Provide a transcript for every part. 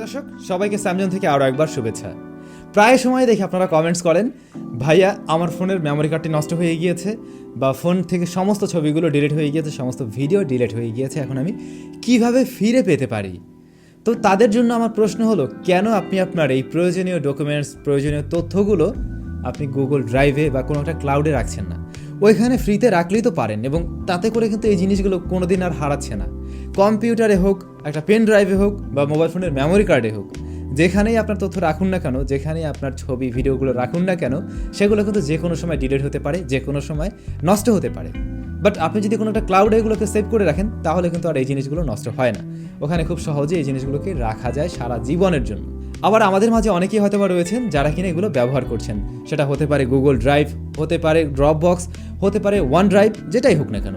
দর্শক সবাইকে SamZone থেকে আরও একবার শুভেচ্ছা। প্রায় সময় দেখি আপনারা কমেন্টস করেন, ভাইয়া আমার ফোনের মেমোরি কার্ডটি নষ্ট হয়ে গিয়েছে বা ফোন থেকে সমস্ত ছবিগুলো ডিলিট হয়ে গিয়েছে, সমস্ত ভিডিও ডিলিট হয়ে গিয়েছে, এখন আমি কিভাবে ফিরে পেতে পারি। তো তাদের জন্য আমার প্রশ্ন হলো, কেন আপনি আপনার এই প্রয়োজনীয় ডকুমেন্টস, প্রয়োজনীয় তথ্যগুলো আপনি গুগল ড্রাইভে বা কোনো একটা ক্লাউডে রাখছেন না? ওইখানে ফ্রিতে রাখলেই তো পারেন, এবং তাতে করে কিন্তু এই জিনিসগুলো কোনো দিন আর হারাচ্ছে না। কম্পিউটারে হোক, একটা পেন ড্রাইভে হোক, বা মোবাইল ফোনের মেমোরি কার্ডে হোক, যেখানেই আপনার তথ্য রাখুন না কেন, যেখানেই আপনার ছবি ভিডিওগুলো রাখুন না কেন, সেগুলো কিন্তু যে কোনো সময় ডিলিট হতে পারে, যে কোনো সময় নষ্ট হতে পারে। বাট আপনি যদি কোনো একটা ক্লাউডে এগুলোকে সেভ করে রাখেন, তাহলে কিন্তু আর এই জিনিসগুলো নষ্ট হয় না। ওখানে খুব সহজে এই জিনিসগুলোকে রাখা যায় সারা জীবনের জন্য। আবার আমাদের মাঝে অনেকেই হয়তো বা রয়েছেন যারা কিনা এগুলো ব্যবহার করছেন। সেটা হতে পারে গুগল ড্রাইভ, হতে পারে ড্রপবক্স, হতে পারে ওয়ান ড্রাইভ, যেটাই হোক না কেন,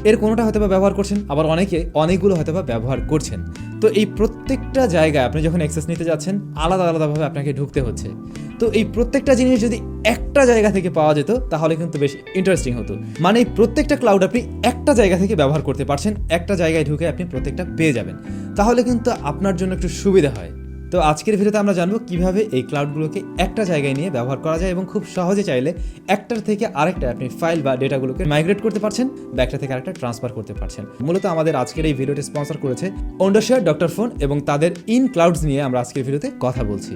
এর কোনোটা হয়তো বা ব্যবহার করছেন, আবার অনেকে অনেকগুলো হয়তো বা ব্যবহার করছেন। তো এই প্রত্যেকটা জায়গায় আপনি যখন অ্যাক্সেস নিতে যাচ্ছেন, আলাদা আলাদাভাবে আপনাকে ঢুকতে হচ্ছে। তো এই প্রত্যেকটা জিনিস যদি একটা জায়গা থেকে পাওয়া যেত, তাহলে কিন্তু বেশ ইন্টারেস্টিং হতো। মানে এই প্রত্যেকটা ক্লাউড আপনি একটা জায়গা থেকে ব্যবহার করতে পারছেন, একটা জায়গায় ঢুকে আপনি প্রত্যেকটা পেয়ে যাবেন, তাহলে কিন্তু আপনার জন্য একটু সুবিধা হয়। তো আজকের ভিডিওতে আমরা জানবো কিভাবে এই ক্লাউডগুলোকে একটা জায়গায় নিয়ে ব্যবহার করা যায়, এবং খুব সহজে চাইলে একটার থেকে আরেকটা আপনি ফাইল বা ডেটাগুলোকে মাইগ্রেট করতে পারছেন, বা একটা থেকে আরেকটা ট্রান্সফার করতে পারছেন। মূলত আমাদের আজকের এই ভিডিওটি স্পন্সর করেছে Wondershare ফোন, এবং তাদের ইনক্লাউডস নিয়ে আমরা আজকের ভিডিওতে কথা বলছি।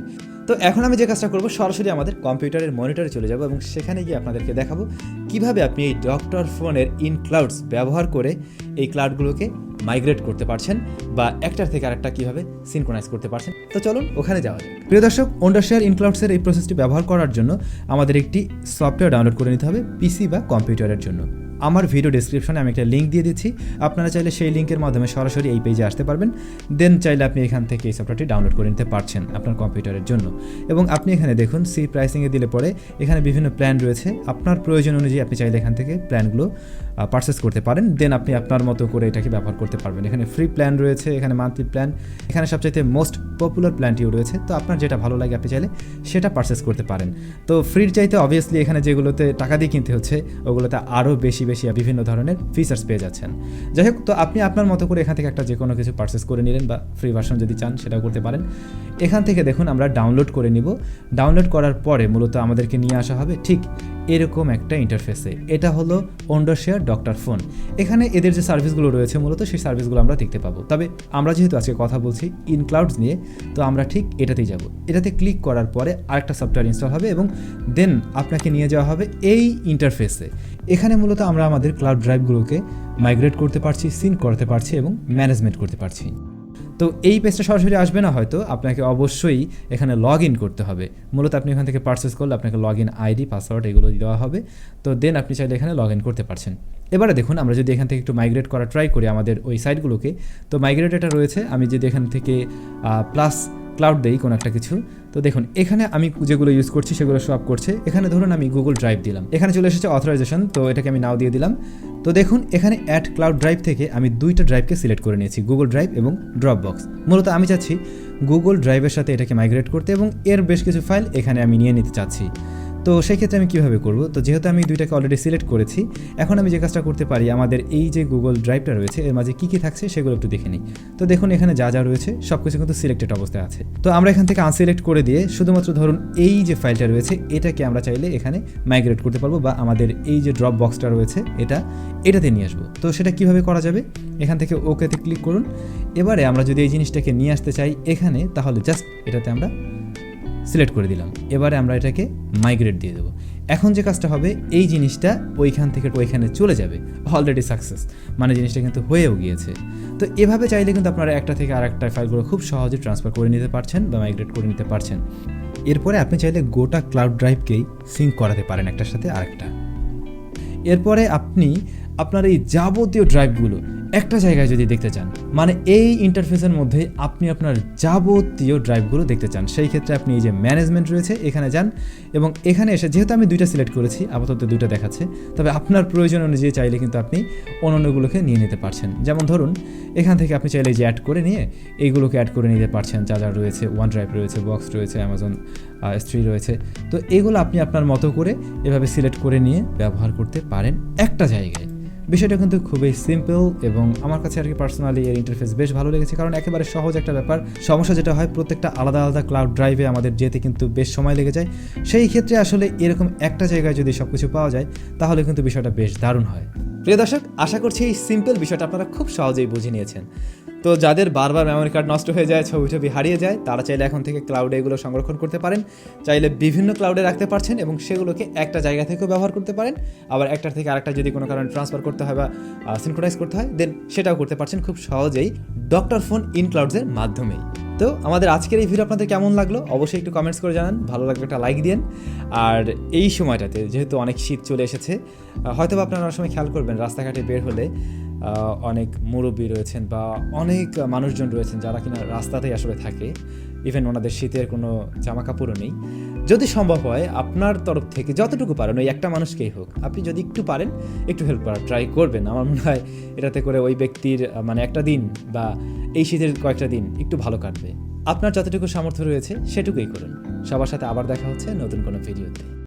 তো এখন আমি যে কাজটা করবো, সরাসরি আমাদের কম্পিউটারের মনিটরে চলে যাব, এবং সেখানে গিয়ে আপনাদেরকে দেখাবো কিভাবে আপনি এই ফোনের ইনক্লাউডস ব্যবহার করে এই ক্লাউডগুলোকে মাইগ্রেট করতে পারছেন, বা একটার থেকে আরেকটা কীভাবে সিনক্রোনাইজ করতে পারছেন। তো চলুন ওখানে যাওয়া যাক। প্রিয় দর্শক, Wondershare Inclowdz এই প্রসেসটি ব্যবহার করার জন্য আমাদের একটি সফটওয়্যার ডাউনলোড করে নিতে হবে পিসি বা কম্পিউটারের জন্য। আমার ভিডিও ডেসক্রিপশনে আমি একটা লিঙ্ক দিয়ে দিচ্ছি, আপনারা চাইলে সেই লিঙ্কের মাধ্যমে সরাসরি এই পেজে আসতে পারবেন। দেন চাইলে আপনি এখান থেকে এই সফটওয়্যারটি ডাউনলোড করে নিতে পারছেন আপনার কম্পিউটারের জন্য। এবং আপনি এখানে দেখুন, সি প্রাইসিংয়ে দিলে পরে এখানে বিভিন্ন প্ল্যান রয়েছে। আপনার প্রয়োজন অনুযায়ী আপনি চাইলে এখান থেকে প্ল্যানগুলো পারচেস করতে পারেন। দেন আপনি আপনার মতো করে এটাকে ব্যবহার করতে পারবেন। এখানে ফ্রি প্ল্যান রয়েছে, এখানে মান্থলি প্ল্যান, এখানে সবচাইতে মোস্ট পপুলার প্ল্যানটিও রয়েছে। তো আপনার যেটা ভালো লাগে আপনি চাইলে সেটা পারচেস করতে পারেন। তো ফ্রির চাইতে অবভিয়াসলি এখানে যেগুলোতে টাকা দিয়ে কিনতে হচ্ছে, ওগুলোতে আরও বেশি বিভিন্ন ধরনের ফিচার্স পেয়ে যাচ্ছেন। যাই হোক, তো আপনি আপনার মতো করে এখান থেকে একটা যে কোনো কিছু পারচেস করে নিলেন, বা ফ্রি ভার্সন যদি চান সেটাও করতে পারেন। এখান থেকে দেখুন আমরা ডাউনলোড করে নিব। ডাউনলোড করার পরে মূলত আমাদেরকে নিয়ে আসা হবে ঠিক এরকম একটা ইন্টারফেসে। এটা হলো Wondershare ফোন। এখানে এদের যে সার্ভিসগুলো রয়েছে, মূলত সেই সার্ভিসগুলো আমরা দেখতে পাবো। তবে আমরা যেহেতু আজকে কথা বলছি ইনক্লাউডস নিয়ে, তো আমরা ঠিক এটাতেই যাব। এটাতে ক্লিক করার পরে আরেকটা সফটওয়্যার ইনস্টল হবে, এবং দেন আপনাকে নিয়ে যাওয়া হবে এই ইন্টারফেসে। এখানে মূলত আমরা আমাদের ক্লাউড ড্রাইভগুলোকে মাইগ্রেট করতে পারছি, সিন করতে পারছি, এবং ম্যানেজমেন্ট করতে পারছি। তো এই পেজটা সরাসরি আসবে না, হয়তো আপনাকে অবশ্যই এখানে লগ ইন করতে হবে। মূলত আপনি এখান থেকে পারচেস করলে আপনাকে লগ ইন আইডি, পাসওয়ার্ড এগুলো দেওয়া হবে। তো দেন আপনি চাইলে এখানে লগ ইন করতে পারছেন। এবারে দেখুন, আমরা যদি এখান থেকে একটু মাইগ্রেট করা ট্রাই করি আমাদের ওই সাইটগুলোকে, তো মাইগ্রেট এটা রয়েছে। আমি যদি এখান থেকে প্লাস ক্লাউড দেই কোনো একটা কিছু, তো দেখুন এখানে আমি যেগুলো ইউজ করছি সেগুলো শো আপ করছে। এখানে ধরুন আমি গুগল ড্রাইভ দিলাম, এখানে চলে এসেছে অথরাইজেশন, তো এটাকে আমি নাও দিয়ে দিলাম। তো দেখুন এখানে অ্যাড ক্লাউড ড্রাইভ থেকে আমি দুইটা ড্রাইভকে সিলেক্ট করে নিয়েছি, গুগল ড্রাইভ এবং ড্রপবক্স। মূলত আমি চাচ্ছি গুগল ড্রাইভের সাথে এটাকে মাইগ্রেট করতে, এবং এর বেশ কিছু ফাইল এখানে আমি নিয়ে নিতে চাচ্ছি। তো সেই ক্ষেত্রে আমি কীভাবে করব? তো যেহেতু আমি দুইটাকে অলরেডি সিলেক্ট করেছি, এখন আমি যে কাজটা করতে পারি, আমাদের এই যে গুগল ড্রাইভটা রয়েছে এর মাঝে কী কী থাকছে সেগুলো একটু দেখে নিই। তো দেখুন এখানে যা যা রয়েছে সব কিছু কিন্তু সিলেক্টেড অবস্থায় আছে। তো আমরা এখান থেকে আনসিলেক্ট করে দিয়ে শুধুমাত্র ধরুন এই যে ফাইলটা রয়েছে এটাকে আমরা চাইলে এখানে মাইগ্রেট করতে পারবো, বা আমাদের এই যে ড্রপ বক্সটা রয়েছে এটাতে নিয়ে আসবো। তো সেটা কিভাবে করা যাবে? এখান থেকে ওকেতে ক্লিক করুন। এবারে আমরা যদি এই জিনিসটাকে নিয়ে আসতে চাই এখানে, তাহলে জাস্ট এটাতে আমরা সিলেক্ট করে দিলাম। এবারে আমরা এটাকে মাইগ্রেট দিয়ে দেবো। এখন যে কাজটা হবে, এই জিনিসটা ওইখান থেকে ওইখানে চলে যাবে। অলরেডি সাকসেস, মানে জিনিসটা কিন্তু হয়েও গিয়েছে। তো এভাবে চাইলে কিন্তু আপনারা একটা থেকে আরেকটা ফাইলগুলো খুব সহজে ট্রান্সফার করে নিতে পারছেন, বা মাইগ্রেট করে নিতে পারছেন। এরপরে আপনি চাইলে গোটা ক্লাউড ড্রাইভকেই সিঙ্ক করাতে পারেন একটার সাথে আরেকটা। এরপরে আপনি আপনার এই যাবতীয় ড্রাইভগুলো একটা জায়গায় যদি দেখতে চান, মানে এই ইন্টারফেসের মধ্যে আপনি আপনার যাবতীয় ড্রাইভগুলো দেখতে চান, সেই ক্ষেত্রে আপনি এই যে ম্যানেজমেন্ট রয়েছে এখানে যান, এবং এখানে এসে যেহেতু আমি দুইটা সিলেক্ট করেছি, আপাতত দুইটা দেখাচ্ছে, তবে আপনার প্রয়োজন অনুযায়ী চাইলে কিন্তু আপনি অন্যান্যগুলোকে নিয়ে নিতে পারছেন। যেমন ধরুন এখান থেকে আপনি চাইলে যে অ্যাড করে নিয়ে এইগুলোকে অ্যাড করে নিতে পারছেন, যা যা রয়েছে, ওয়ান ড্রাইভ রয়েছে, বক্স রয়েছে, অ্যামাজন S3 রয়েছে। তো এগুলো আপনি আপনার মতো করে এভাবে সিলেক্ট করে নিয়ে ব্যবহার করতে পারেন একটা জায়গায়। বিষয়টা কিন্তু খুবই সিম্পল এবং আমার কাছে আর কি পার্সোনালি এর ইন্টারফেস বেশ ভালো লেগেছে, কারণ একেবারে সহজ একটা ব্যাপার। সমস্যা যেটা হয়, প্রত্যেকটা আলাদা আলাদা ক্লাউড ড্রাইভে আমাদের যেতে কিন্তু বেশ সময় লেগে যায়। সেই ক্ষেত্রে আসলে এরকম একটা জায়গায় যদি সব কিছু পাওয়া যায় তাহলে কিন্তু বিষয়টা বেশ দারুণ হয়। প্রিয় দর্শক, আশা করছি এই সিম্পল বিষয়টা আপনারা খুব সহজেই বুঝে নিয়েছেন। তো যাদের বারবার মেমোরি কার্ড নষ্ট হয়ে যায়, ছবি টবি হারিয়ে যায়, তারা চাইলে এখন থেকে ক্লাউডে এগুলো সংরক্ষণ করতে পারেন। চাইলে বিভিন্ন ক্লাউডে রাখতে পারছেন এবং সেগুলোকে একটা জায়গা থেকেও ব্যবহার করতে পারেন। আবার একটার থেকে আরেকটা যদি কোনো কারণে ট্রান্সফার করতে হয় বা সিনক্রোনাইজ করতে হয়, দেন সেটাও করতে পারছেন খুব সহজেই ডক্টর ফোন ইনক্লাউডসের মাধ্যমেই। তো আমাদের আজকের এই ভিডিও আপনাদের কেমন লাগলো অবশ্যই একটু কমেন্টস করে জানান। ভালো লাগলে একটা লাইক দিন। আর এই সময়টাতে যেহেতু অনেক শীত চলে এসেছে, হয়তো বা আপনারা অনেক সময় খেয়াল করবেন রাস্তাঘাটে বের হলে অনেক মুরব্বী রয়েছেন বা অনেক মানুষজন রয়েছেন যারা কিনা রাস্তাতেই আসলে থাকে, ইভেন ওনাদের শীতের কোনো জামা কাপড়ও নেই। যদি সম্ভব হয় আপনার তরফ থেকে যতটুকু পারেন, ওই একটা মানুষকেই হোক, আপনি যদি একটু পারেন একটু হেল্প করার ট্রাই করবেন। আমার মনে হয় এটাতে করে ওই ব্যক্তির মানে একটা দিন বা এই শীতের কয়েকটা দিন একটু ভালো কাটবে। আপনার যতটুকু সামর্থ্য রয়েছে সেটুকুই করুন। সবার সাথে আবার দেখা হচ্ছে নতুন কোনো ভিডিওতে।